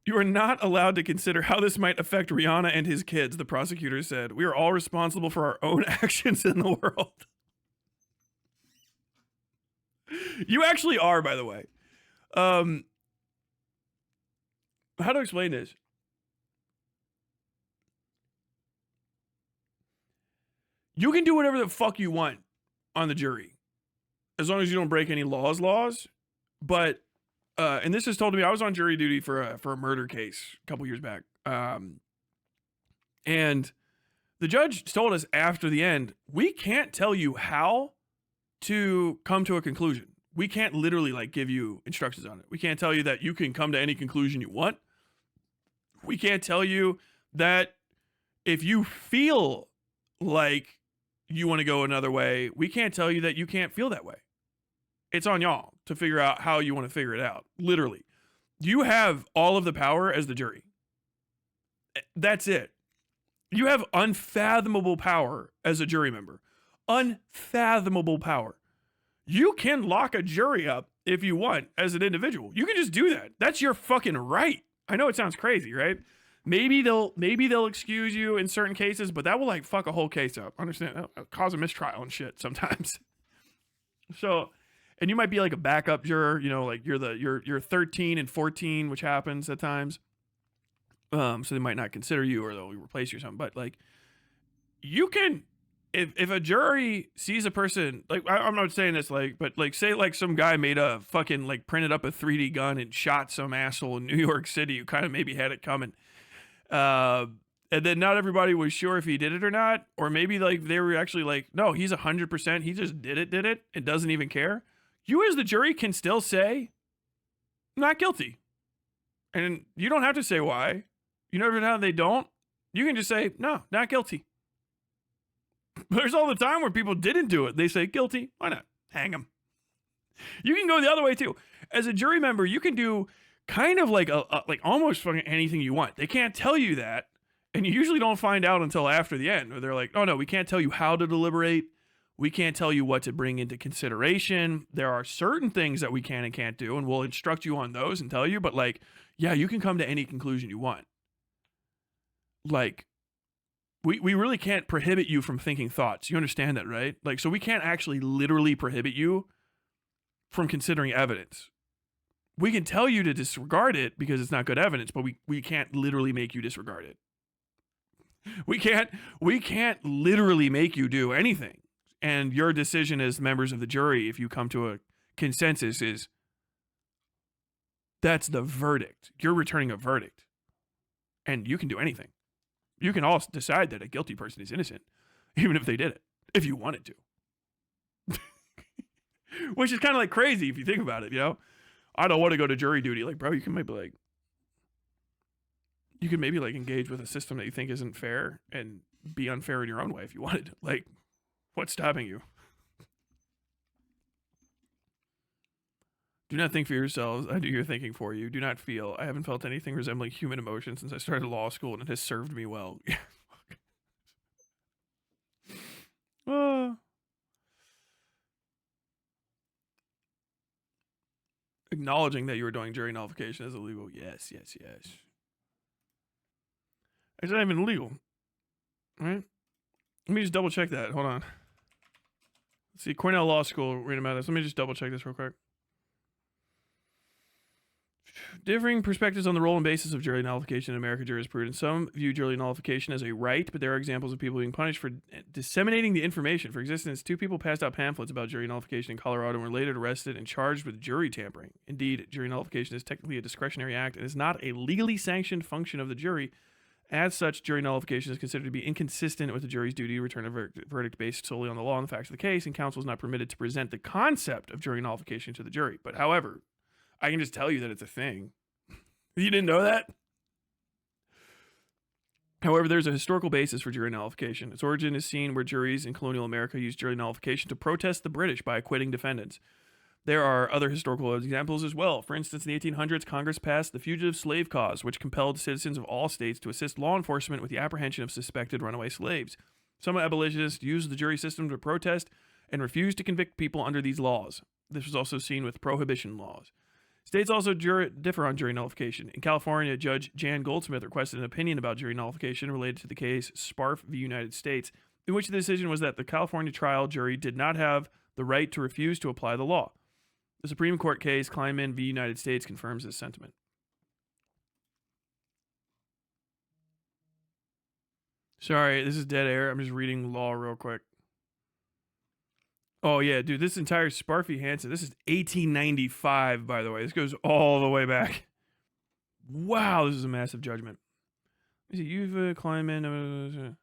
You are not allowed to consider how this might affect Rihanna and his kids, the prosecutor said. We are all responsible for our own actions in the world. You actually are, by the way. How to explain this? You can do whatever the fuck you want on the jury, as long as you don't break any laws. But and this is told to me. I was on jury duty for a murder case a couple years back, and the judge told us after the end, we can't tell you how to come to a conclusion. We can't literally like give you instructions on it. We can't tell you that you can come to any conclusion you want. We can't tell you that if you feel like you want to go another way, we can't tell you that you can't feel that way. It's on y'all to figure out how you want to figure it out. Literally. You have all of the power as the jury. That's it. You have unfathomable power as a jury member. Unfathomable power. You can lock a jury up if you want as an individual. You can just do that. That's your fucking right. I know it sounds crazy, right? Maybe they'll excuse you in certain cases, but that will like fuck a whole case up. Understand? That'll cause a mistrial and shit sometimes. So, and you might be like a backup juror, you know, like you're 13 and 14, which happens at times. So they might not consider you or they'll replace you or something. But like, you can, if a jury sees a person, like I'm not saying this like, but like say like some guy made a fucking like printed up a 3D gun and shot some asshole in New York City who kind of maybe had it coming. And then not everybody was sure if he did it or not, or maybe like they were actually like, no, he's 100%. He just did it and doesn't even care. You as the jury can still say, not guilty. And you don't have to say why. You know, every time they don't, you can just say, no, not guilty. There's all the time where people didn't do it. They say guilty. Why not? Hang them. You can go the other way too. As a jury member, you can do kind of like like almost fucking anything you want. They can't tell you that. And you usually don't find out until after the end, where they're like, oh no, we can't tell you how to deliberate. We can't tell you what to bring into consideration. There are certain things that we can and can't do, and we'll instruct you on those and tell you, but like, yeah, you can come to any conclusion you want. Like, we really can't prohibit you from thinking thoughts. You understand that, right? Like, so we can't actually literally prohibit you from considering evidence. We can tell you to disregard it because it's not good evidence, but we can't literally make you disregard it. We can't literally make you do anything. And your decision as members of the jury, if you come to a consensus, is that's the verdict. You're returning a verdict. And you can do anything. You can all decide that a guilty person is innocent, even if they did it, if you wanted to. Which is kind of like crazy if you think about it, you know? I don't want to go to jury duty. Like, bro, you can maybe engage with a system that you think isn't fair and be unfair in your own way if you wanted to. Like, what's stopping you? Do not think for yourselves. I do your thinking for you. Do not feel. I haven't felt anything resembling human emotion since I started law school, and it has served me well. Acknowledging that you were doing jury nullification is illegal. Yes. It's not even illegal. Right? Let me just double check that. Hold on. Let's see. Cornell Law School reading about this. Let me just double check this real quick. Differing perspectives on the role and basis of jury nullification in American jurisprudence. Some view jury nullification as a right, but there are examples of people being punished for disseminating the information. For existence, 2 people passed out pamphlets about jury nullification in Colorado and were later arrested and charged with jury tampering. Indeed, jury nullification is technically a discretionary act and is not a legally sanctioned function of the jury. As such, jury nullification is considered to be inconsistent with the jury's duty to return a verdict based solely on the law and the facts of the case, and counsel is not permitted to present the concept of jury nullification to the jury. But however, I can just tell you that it's a thing. You didn't know that? However, there's a historical basis for jury nullification. Its origin is seen where juries in colonial America used jury nullification to protest the British by acquitting defendants. There are other historical examples as well. For instance, in the 1800s, Congress passed the Fugitive Slave Clause, which compelled citizens of all states to assist law enforcement with the apprehension of suspected runaway slaves. Some abolitionists used the jury system to protest and refused to convict people under these laws. This was also seen with prohibition laws. States also differ on jury nullification. In California, Judge Jan Goldsmith requested an opinion about jury nullification related to the case Sparf v. United States, in which the decision was that the California trial jury did not have the right to refuse to apply the law. The Supreme Court case Kleinman v. United States confirms this sentiment. Sorry, this is dead air. I'm just reading law real quick. Oh, yeah, dude, this entire Sparfy Hansen, this is 1895, by the way. This goes all the way back. Wow, this is a massive judgment. Is it you've Kleinman?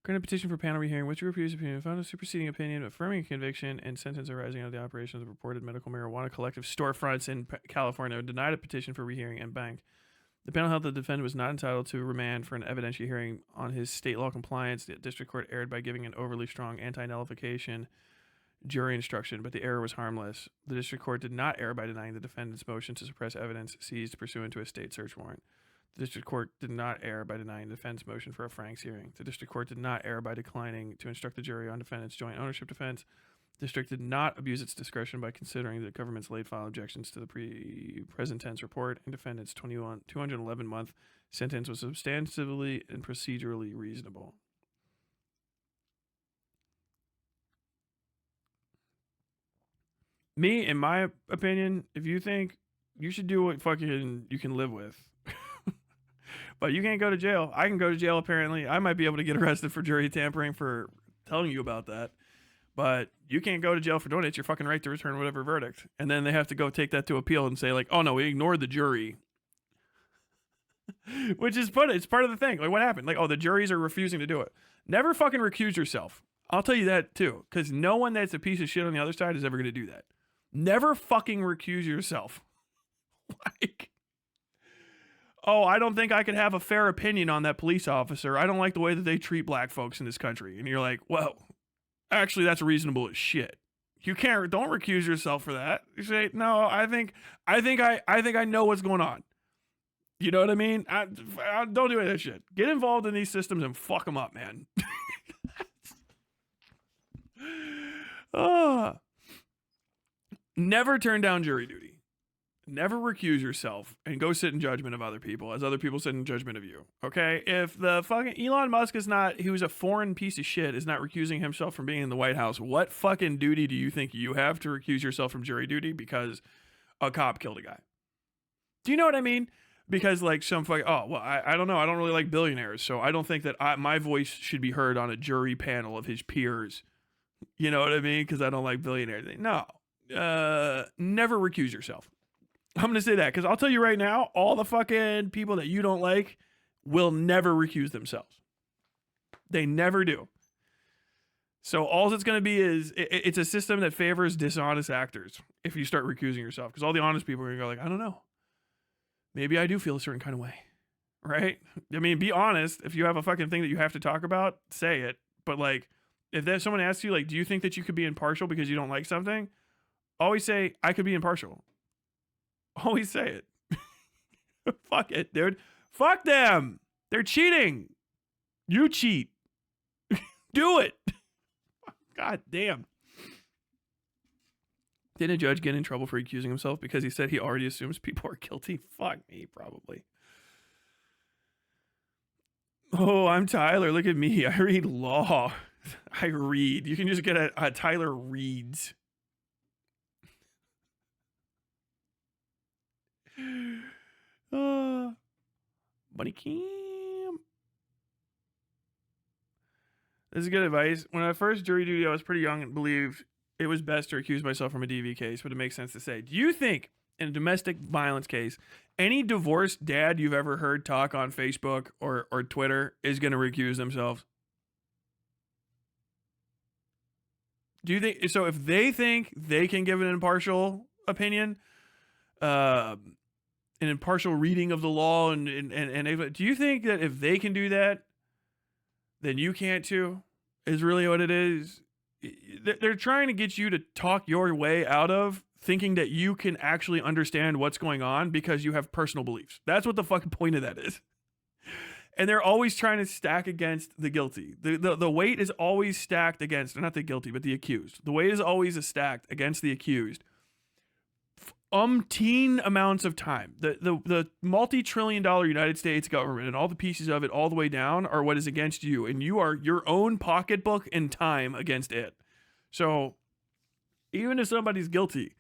Grant a petition for panel rehearing, which refused opinion, found a superseding opinion affirming a conviction and sentence arising out of the operation of the purported medical marijuana collective storefronts in California, denied a petition for rehearing and banked. The panel held the defendant was not entitled to remand for an evidentiary hearing on his state law compliance. The district court erred by giving an overly strong anti-nullification jury instruction, but the error was harmless. The district court did not err by denying the defendant's motion to suppress evidence seized pursuant to a state search warrant. The district court did not err by denying the defense motion for a Franks hearing. The district court did not err by declining to instruct the jury on defendant's joint ownership defense. The district did not abuse its discretion by considering the government's late file objections to the present tense report, and defendant's 211-month sentence was substantively and procedurally reasonable. Me, in my opinion, if you think you should do what fucking you can live with, but you can't go to jail. I can go to jail, apparently. I might be able to get arrested for jury tampering for telling you about that. But you can't go to jail for doing it. It's your fucking right to return whatever verdict. And then they have to go take that to appeal and say, like, oh, no, we ignored the jury. Which is it's part of the thing. Like, what happened? Like, oh, the juries are refusing to do it. Never fucking recuse yourself. I'll tell you that, too. Because no one that's a piece of shit on the other side is ever going to do that. Never fucking recuse yourself. Like, oh, I don't think I could have a fair opinion on that police officer. I don't like the way that they treat black folks in this country. And you're like, well, actually, that's reasonable as shit. You don't recuse yourself for that. You say, no, I think I know what's going on. You know what I mean? I don't do any of that shit. Get involved in these systems and fuck them up, man. Never turn down jury duty. Never recuse yourself and go sit in judgment of other people as other people sit in judgment of you. Okay? If the fucking Elon Musk who's a foreign piece of shit, is not recusing himself from being in the White House, what fucking duty do you think you have to recuse yourself from jury duty because a cop killed a guy? Do you know what I mean? Because like some fucking, oh, well, I don't know. I don't really like billionaires, so I don't think that my voice should be heard on a jury panel of his peers. You know what I mean? Because I don't like billionaires. No. Never recuse yourself. I'm going to say that because I'll tell you right now, all the fucking people that you don't like will never recuse themselves. They never do. So all it's going to be is it's a system that favors dishonest actors if you start recusing yourself, because all the honest people are going to go like, I don't know. Maybe I do feel a certain kind of way. Right? I mean, be honest. If you have a fucking thing that you have to talk about, say it. But like, if there's someone asks you, like, do you think that you could be impartial because you don't like something? Always say, I could be impartial. Always say it. Fuck it, dude. Fuck them. They're cheating. You cheat. Do it. God damn. Didn't a judge get in trouble for accusing himself because he said he already assumes people are guilty? Fuck me, probably. Oh, I'm Tyler. Look at me. I read law. I read. You can just get a Tyler reads. Buddy Cam. This is good advice. When I first jury duty, I was pretty young and believed it was best to recuse myself from a DV case, but it makes sense to say. Do you think in a domestic violence case, any divorced dad you've ever heard talk on Facebook or Twitter is going to recuse themselves? Do you think so? If they think they can give an impartial opinion, an impartial reading of the law, and do you think that if they can do that, then you can't too? Is really what it is. They're trying to get you to talk your way out of thinking that you can actually understand what's going on because you have personal beliefs. That's what the fucking point of that is. And they're always trying to stack against the guilty. The weight is always stacked against, not the guilty, but the accused. The weight is always stacked against the accused umpteen amounts of time. The multi-trillion-dollar United States government and all the pieces of it all the way down are what is against you, and you are your own pocketbook and time against it. So even if somebody's guilty,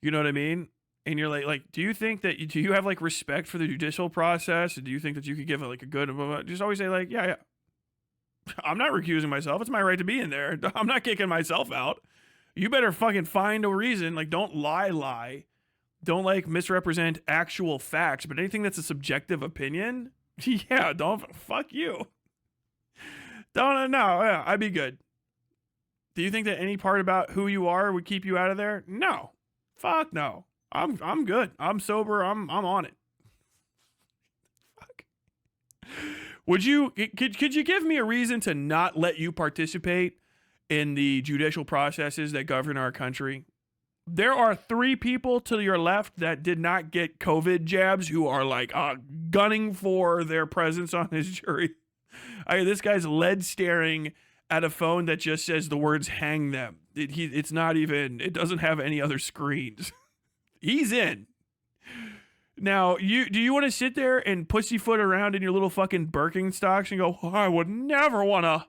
you know what I mean? And you're like, do you think that do you have like respect for the judicial process? And do you think that you could give it like a good, just always say like, yeah, I'm not recusing myself. It's my right to be in there. I'm not kicking myself out. You better fucking find a reason. Like, don't lie. Don't like misrepresent actual facts, but anything that's a subjective opinion, yeah, fuck you. No, yeah, I'd be good. Do you think that any part about who you are would keep you out of there? No. Fuck no. I'm good. I'm sober. I'm on it. Fuck. Could you give me a reason to not let you participate in the judicial processes that govern our country? There are 3 people to your left that did not get COVID jabs who are like gunning for their presence on his jury. This guy's lead staring at a phone that just says the words "hang them." It's not even. It doesn't have any other screens. He's in. Now, do you want to sit there and pussyfoot around in your little fucking Birkenstocks and go, I would never want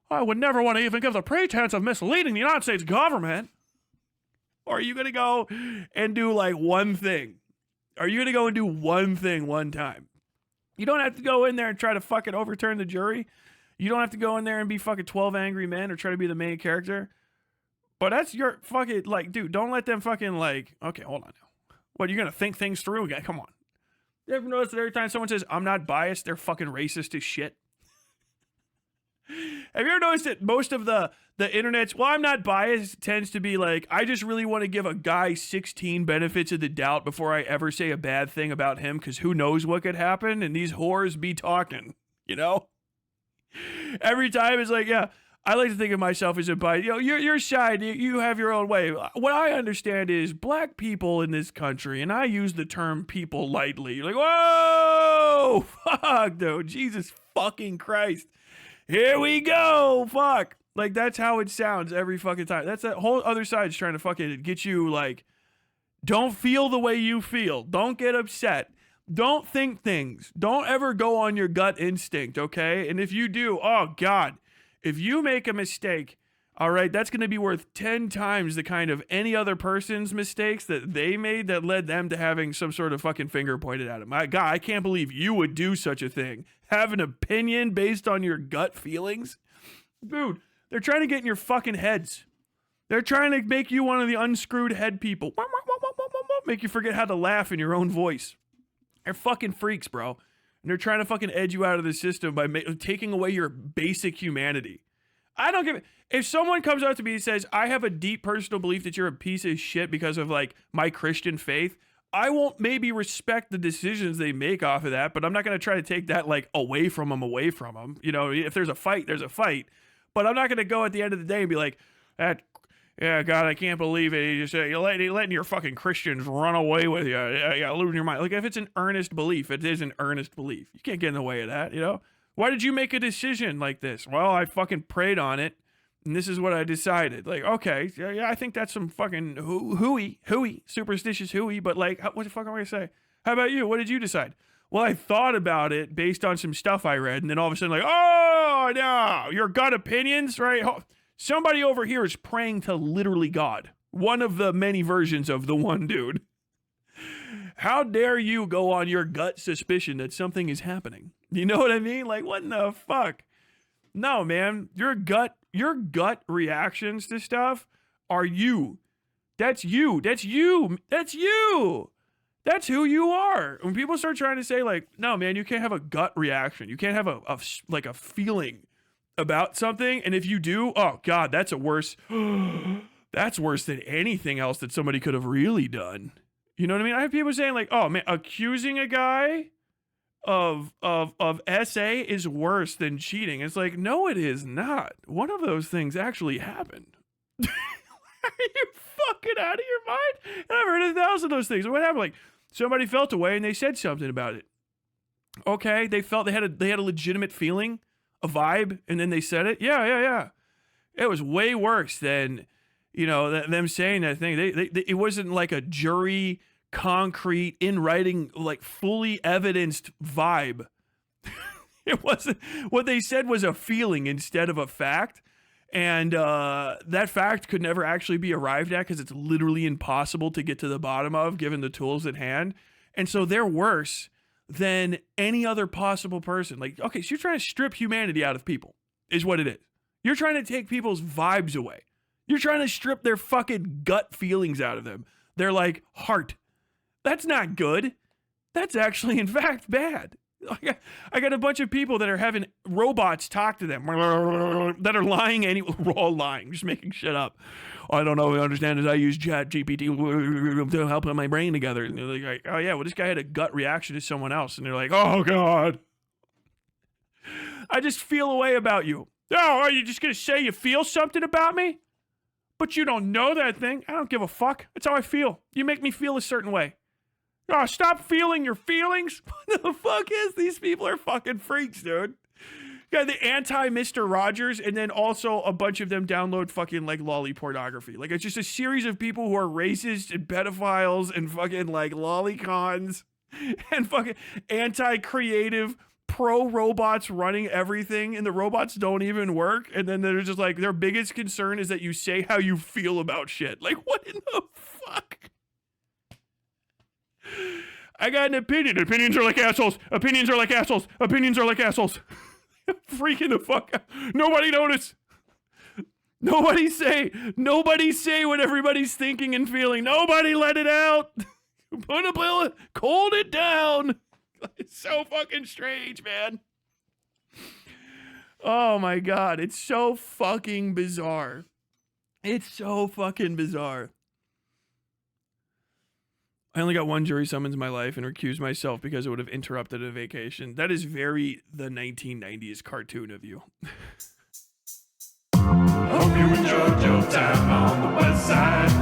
to even give the pretense of misleading the United States government? Or are you going to go and do like one thing? Are you going to go and do one thing one time? You don't have to go in there and try to fucking overturn the jury. You don't have to go in there and be fucking 12 angry men or try to be the main character. But that's your fucking, like, dude, don't let them fucking, like, okay, hold on now. What, you're going to think things through again? Come on. You ever notice that every time someone says, I'm not biased, they're fucking racist as shit? Have you ever noticed that most of the internet's, well, I'm not biased, tends to be like, I just really want to give a guy 16 benefits of the doubt before I ever say a bad thing about him, because who knows what could happen, and these whores be talking, you know? Every time it's like, yeah, I like to think of myself as a bias. You know, your side, you have your own way. What I understand is black people in this country, and I use the term people lightly. You're like, whoa, fuck, dude, Jesus fucking Christ. Here we go, fuck. Like, that's how it sounds every fucking time. That's that whole other side's trying to fucking get you, like, don't feel the way you feel. Don't get upset. Don't think things. Don't ever go on your gut instinct, okay? And if you do, oh, God, if you make a mistake, all right, that's going to be worth 10 times the kind of any other person's mistakes that they made that led them to having some sort of fucking finger pointed at them. My God, I can't believe you would do such a thing. Have an opinion based on your gut feelings? Dude, they're trying to get in your fucking heads. They're trying to make you one of the unscrewed head people. Make you forget how to laugh in your own voice. They're fucking freaks, bro. And they're trying to fucking edge you out of the system by taking away your basic humanity. I don't give it. If someone comes up to me and says, I have a deep personal belief that you're a piece of shit because of like my Christian faith, I won't maybe respect the decisions they make off of that, but I'm not going to try to take that like away from them. You know, if there's a fight, there's a fight. But I'm not going to go at the end of the day and be like, yeah, God, I can't believe it. You're letting your fucking Christians run away with you. Yeah, losing your mind. Like, if it's an earnest belief, it is an earnest belief. You can't get in the way of that, you know? Why did you make a decision like this? Well, I fucking prayed on it, and this is what I decided. Like, okay, yeah, I think that's some fucking hooey, superstitious hooey, but like, what the fuck am I gonna say? How about you? What did you decide? Well, I thought about it based on some stuff I read, and then all of a sudden, like, oh, no, your gut opinions, right? Somebody over here is praying to literally God. One of the many versions of the one dude. How dare you go on your gut suspicion that something is happening? You know what I mean? Like, what in the fuck? No, man. Your gut reactions to stuff are you. That's you. That's you. That's you. That's who you are. When people start trying to say, like, no, man, you can't have a gut reaction. You can't have a feeling about something, and if you do, oh God, that's worse than anything else that somebody could have really done. You know what I mean? I have people saying like, oh man, accusing a guy of SA is worse than cheating. It's like, no, it is not. One of those things actually happened. Are you fucking out of your mind? And I've heard 1,000 of those things. What happened? Like, somebody felt a way and they said something about it. Okay, they had a legitimate feeling, a vibe, and then they said it. Yeah. It was way worse than, you know, them saying that thing, it wasn't like a jury, concrete, in writing, like fully evidenced vibe. It wasn't, what they said was a feeling instead of a fact. And that fact could never actually be arrived at because it's literally impossible to get to the bottom of given the tools at hand. And so they're worse than any other possible person. Like, okay, so you're trying to strip humanity out of people, is what it is. You're trying to take people's vibes away. You're trying to strip their fucking gut feelings out of them. They're like, heart. That's not good. That's actually, in fact, bad. I got a bunch of people that are having robots talk to them that are lying. We're all lying, just making shit up. I don't know. I understand as I use Chat GPT to help put my brain together. And they're like, oh yeah, well this guy had a gut reaction to someone else, and they're like, oh god, I just feel a way about you. Oh, are you just gonna say you feel something about me? But you don't know that thing. I don't give a fuck. That's how I feel. You make me feel a certain way. Oh, stop feeling your feelings. What the fuck is? These people are fucking freaks, dude. Got the anti-Mr. Rogers, and then also a bunch of them download fucking like lolly pornography. Like it's just a series of people who are racist and pedophiles and fucking like lolicons and fucking anti-creative pro-robots running everything, and the robots don't even work. And then they're just like, their biggest concern is that you say how you feel about shit. Like what in the fuck? I got an opinion. Opinions are like assholes. Opinions are like assholes. Opinions are like assholes. Freaking the fuck out. Nobody notice. Nobody say what everybody's thinking and feeling. Nobody let it out. Put a pill, cold it down. It's so fucking strange, man. Oh my god, it's so fucking bizarre. It's so fucking bizarre. I only got one jury summons in my life and recused myself because it would have interrupted a vacation. That is very the 1990s cartoon of you. Hope you enjoyed your time on the West Side.